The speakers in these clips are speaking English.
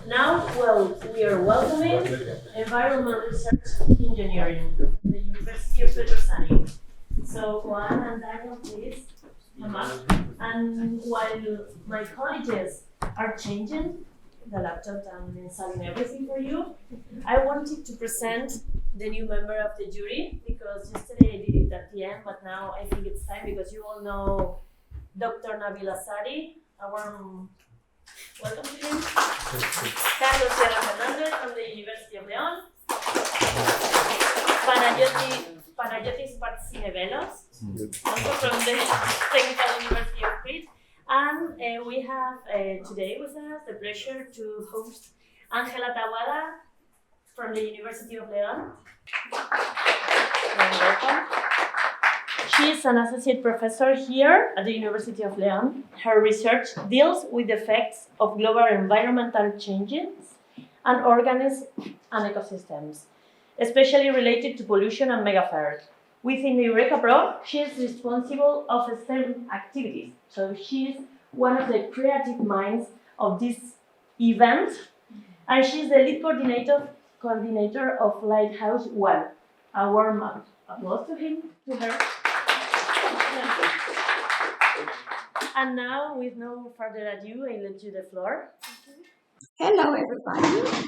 Now, we are welcoming environmental research engineering from the University of Petroșani. So, Oana and Daniel, please come up. And while my colleagues are changing the laptop and installing everything for you, I wanted to present the new member of the jury because yesterday I did it at the end, but now I think it's time because you all know Dr. Nabil Asari, our welcome to him. Carlos Sierra Fernandez from the University of León. Panayotis Partsinevelos, also from the Technical University of Crete. And we have today with us the pleasure to host Angela Tawada from the University of León. Welcome. She is an associate professor here at the University of León. Her research deals with the effects of global environmental changes on organisms and ecosystems, especially related to pollution and megafires. Within the EURECA-PRO, she is responsible of STEM activities. So she is one of the creative minds of this event, and she is the lead coordinator of Lighthouse One. A warm applause to her. And now, with no further ado, I let you the floor. Hello, everybody.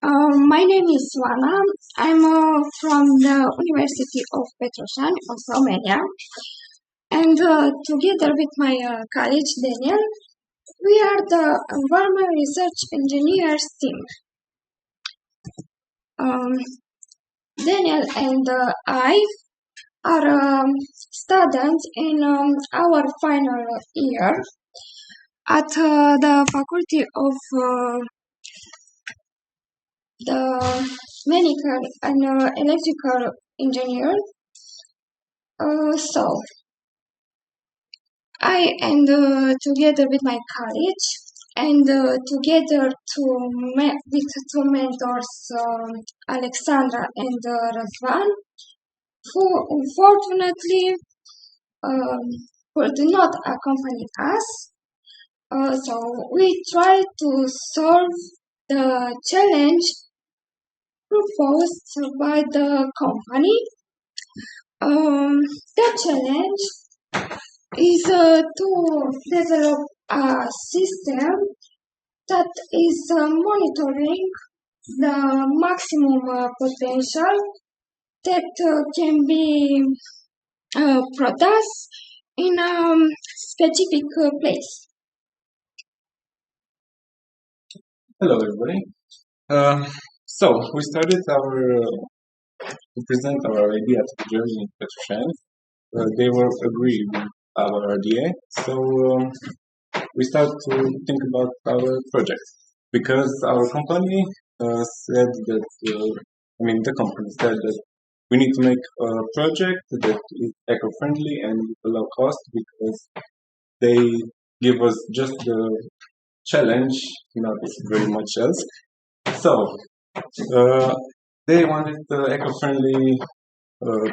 My name is Oana. I'm from the University of Petroșani of Romania. And together with my colleague Daniel, we are the Environment Research Engineers team. Daniel and I are students in our final year at the Faculty of the Mechanical and Electrical Engineer. So I and together with my colleague and together with two mentors, Alexandra and Razvan, who unfortunately could not accompany us. So we try to solve the challenge proposed by the company. The challenge is to develop a system that is monitoring the maximum potential that can be produced in a specific place. Hello, everybody. So we started to present our idea to the jury in Petroșani. They were agreed with our idea, so we started to think about our project because our company said that the company said that we need to make a project that is eco-friendly and low cost because they give us just the challenge, not very much else. So they wanted the eco-friendly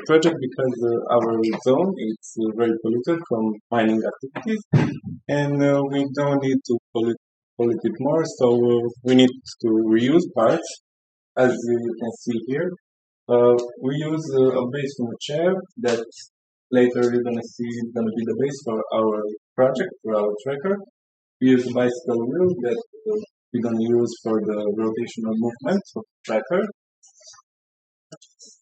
project because our zone is very polluted from mining activities, and we don't need to pollute it more. So we need to reuse parts, as you can see here. We use a base from a chair that later you're gonna see is gonna be the base for our project, for our tracker. We use a bicycle wheel that we're gonna use for the rotational movement of the tracker.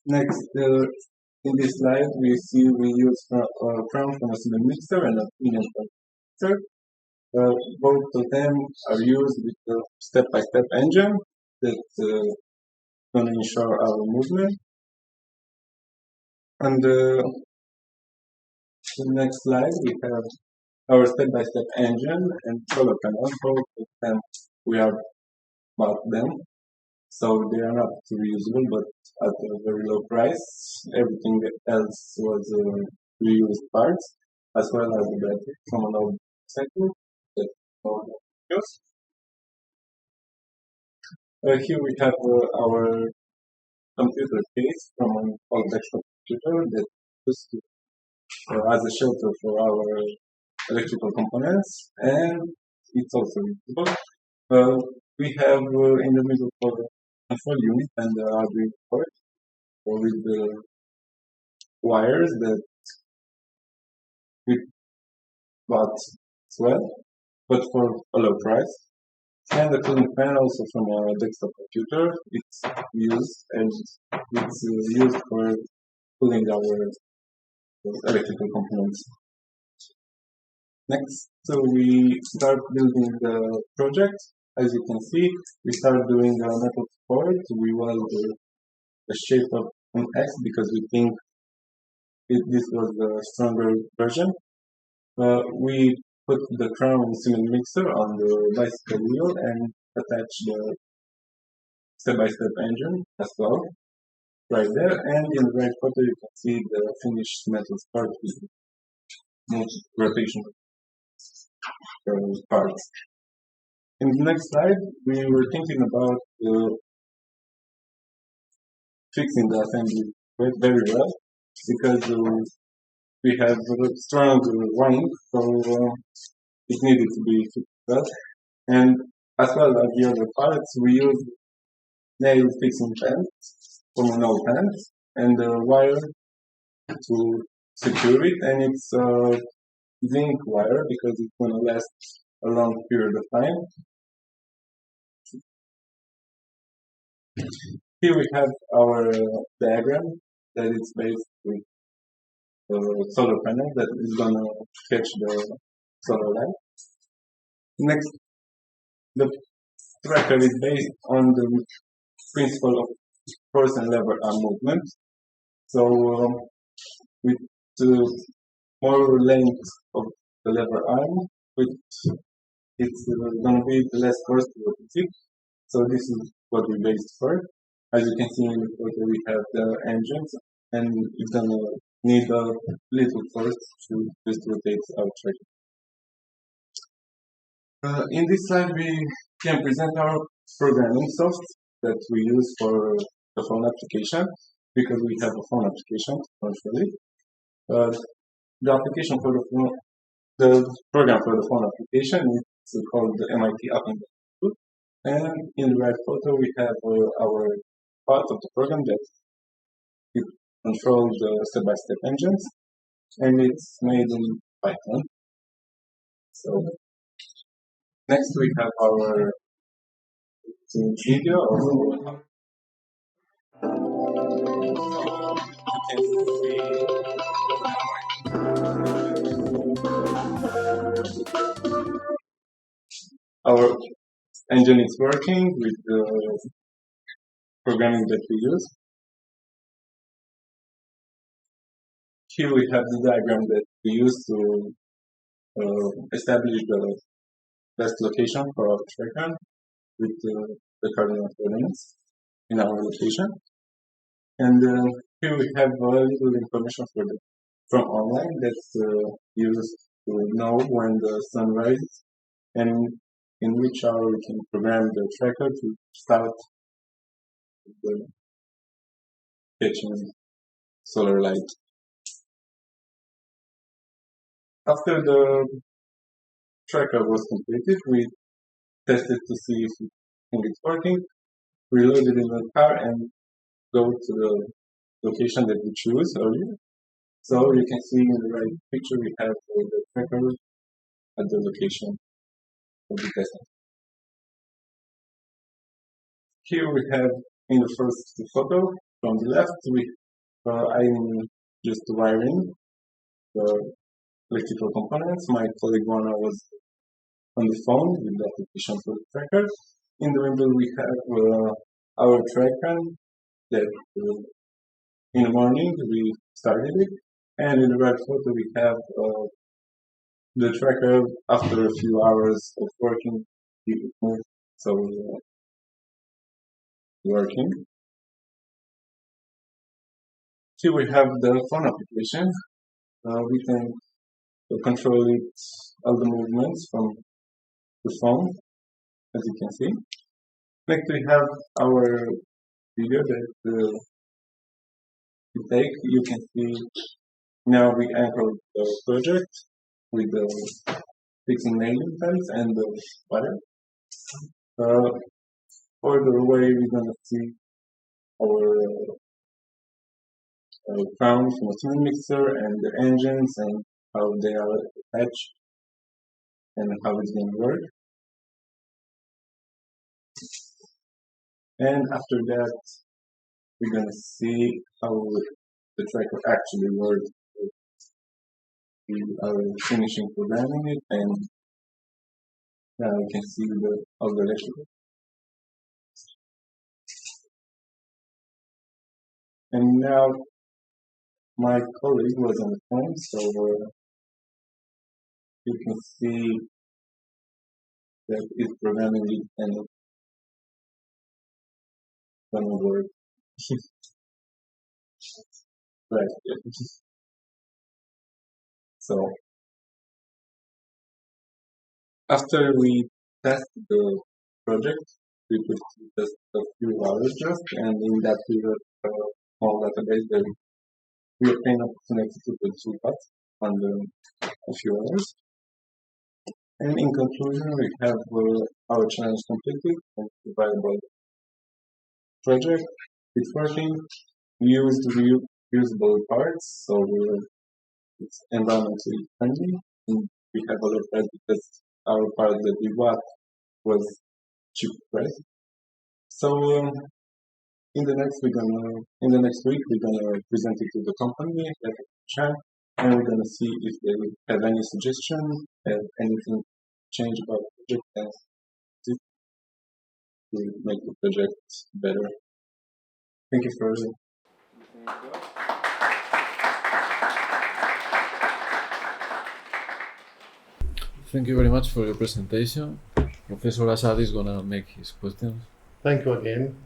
Next, in this slide, we see we use from a cement mixer and a Fineas mixer. Both of them are used with the step-by-step engine that's going to ensure our movement. And the next slide, we have our step-by-step engine and solar panels. Both of them, we have bought them. So they are not reusable, but at a very low price. Everything else was reused parts, as well as the battery from an old cycle that use. Here we have our computer case from an old desktop computer that used to as a shelter for our electrical components, and it's also reusable. we have in the middle for the control unit and the Arduino port with the wires that we bought as well, but for a low price. And the cooling fan also from a desktop computer. It's used for cooling our electrical components. Next, so we start building the project. As you can see, we start doing a metal support. We weld the shape of an X because we think this was the stronger version. We put the crown cement mixer on the bicycle wheel and attach the step-by-step engine as well, right there. And in the right photo, you can see the finished metal part with rotation parts. In the next slide, we were thinking about fixing the assembly very well because we have strong wiring, so it needed to be fixed well. And as well as the other parts, we use nail fixing pens from an old pen and the wire to secure it, and it's zinc wire because it's going to last a long period of time. Here we have our diagram that is based with the solar panel that is going to catch the solar light. Next, the tracker is based on the principle of force and lever arm movement. So with more length of the lever arm, it's going to be the less force to rotate. So this is what we based for. As you can see in the photo, we have the engines, and it's going to need a little force to just rotate our tracker. In this slide, we can present our programming software that we use for the phone application, because we have a phone application actually. The application for the program for the phone application is called the MIT App Index. And in the right photo, we have our part of the program that it controls the step-by-step engines, and it's made in Python. So next we have our video of our engine is working with the programming that we use. Here we have the diagram that we use to establish the best location for our tracker with the coordinate coordinates in our location. And here we have a little information from online that's used to know when the sun rises and in which hour we can program the tracker to start the catching solar light. After the tracker was completed, we tested to see if it's working. We loaded in the car and go to the location that we choose earlier. So you can see in the right picture we have the tracker at the location of the testing. Here we have in the first photo from the left, I'm just wiring the electrical components. My colleague Oana was on the phone with the application for the tracker. In the middle we have our tracker that in the morning we started it, and in the right photo we have the tracker after a few hours of working, so working. Here we have the phone application. We can control it, all the movements from the phone, as you can see. Next we have our video that we take. You can see now we anchor the project with the fixing nailing pens and the wire. further away, we're gonna see our crown from a tuning mixer and the engines and how they are attached and how it's gonna work. And after that, we're gonna see how the tracker actually works. We are finishing programming it, and now we can see all the electrical. And now my colleague was on the phone, so you can see that it's programming it and it's gonna work. Right. So after we test the project, we could just a few hours just, and in that period, small database, then we obtain opportunity to put two parts under a few hours. And in conclusion, we have our challenge completed and viable project. It's working. We used reusable parts, so it's environmentally friendly. And we have other parts because our part that we bought was cheap price. So in the next week we're gonna present it to the company at Petroșani, and we're gonna see if they have any suggestion, have anything change about the project, and to make the project better. Thank you for listening. Thank you very much for your presentation. Professor Asad is gonna make his questions. Thank you again.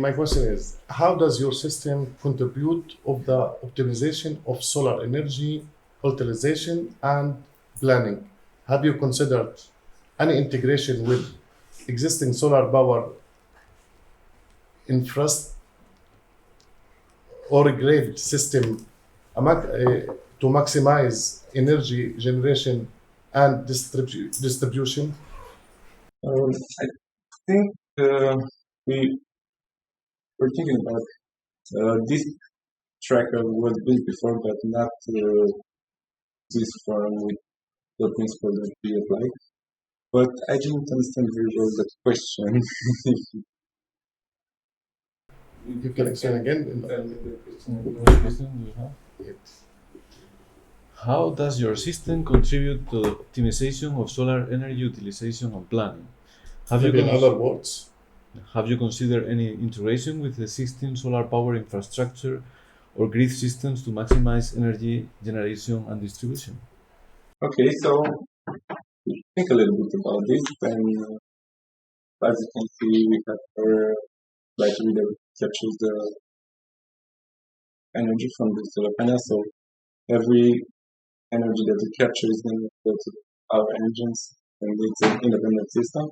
My question is, how does your system contribute of the optimization of solar energy utilization and planning? Have you considered any integration with existing solar power infrastructure or grid system to maximize energy generation and distribution? I think we were thinking about this tracker was built before, but not this form with the principle that we applied. But I didn't understand very well the question. You can explain again. What question do you have? How does your system contribute to the optimization of solar energy utilization and planning? Maybe in other words. Have you considered any integration with existing solar power infrastructure or grid systems to maximize energy generation and distribution? Okay, so think a little bit about this, and as you can see, we have our battery that captures the energy from the solar panel. So every energy that it captures is going to go to our engines, and it's an independent system.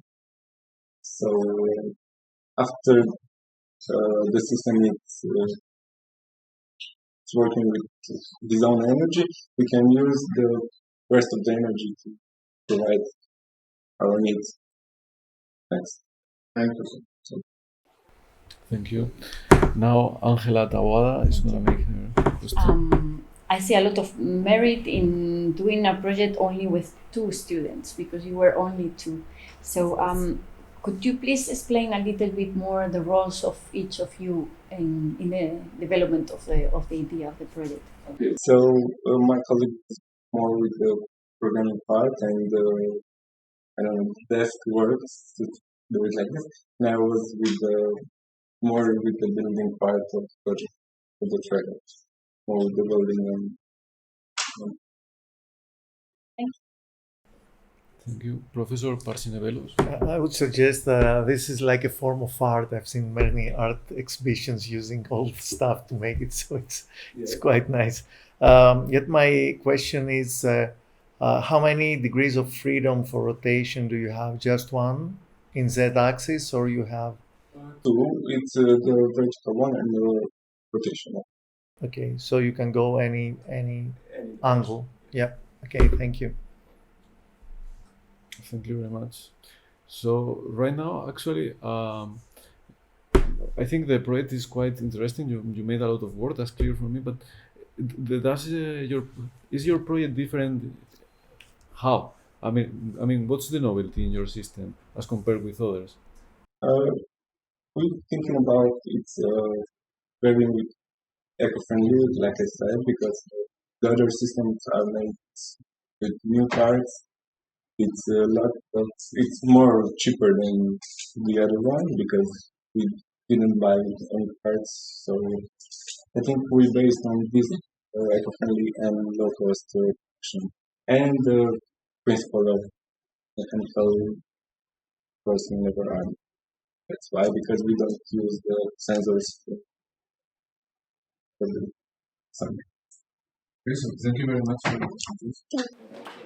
So after the system is working with his own energy, we can use the rest of the energy to provide our needs. Thanks. Thank you. Thank you. Now Angela Tawada is going to make her question. I see a lot of merit in doing a project only with 2 students because you were only 2. So could you please explain a little bit more the roles of each of you in the development of the idea of the project? Okay. So my colleague is more with the programming part and desk works to do it like this. And I was more with the building part of the project, of the tracker, more with the building and Thank you. Professor Parsinevelos. I would suggest this is like a form of art. I've seen many art exhibitions using old stuff to make it, so it's quite nice. Yet my question is, how many degrees of freedom for rotation do you have? Just one in z-axis, or you have? 2. It's the vertical one and the rotational. Okay, so you can go any angle. Yeah. Okay. Thank you. Thank you very much. So right now, actually, I think the project is quite interesting. You made a lot of work. That's clear for me. But does is your project different? How? I mean, what's the novelty in your system as compared with others? Uh, we're thinking about it's very eco-friendly, like I said, because the other systems are made with new parts. It's a lot, but it's more cheaper than the other one because we didn't buy any parts. So I think we based on this eco-friendly and low-cost production and the principle of mechanical processing never arm. That's why because we don't use the sensors for the sun. Thank you very much for your presentation.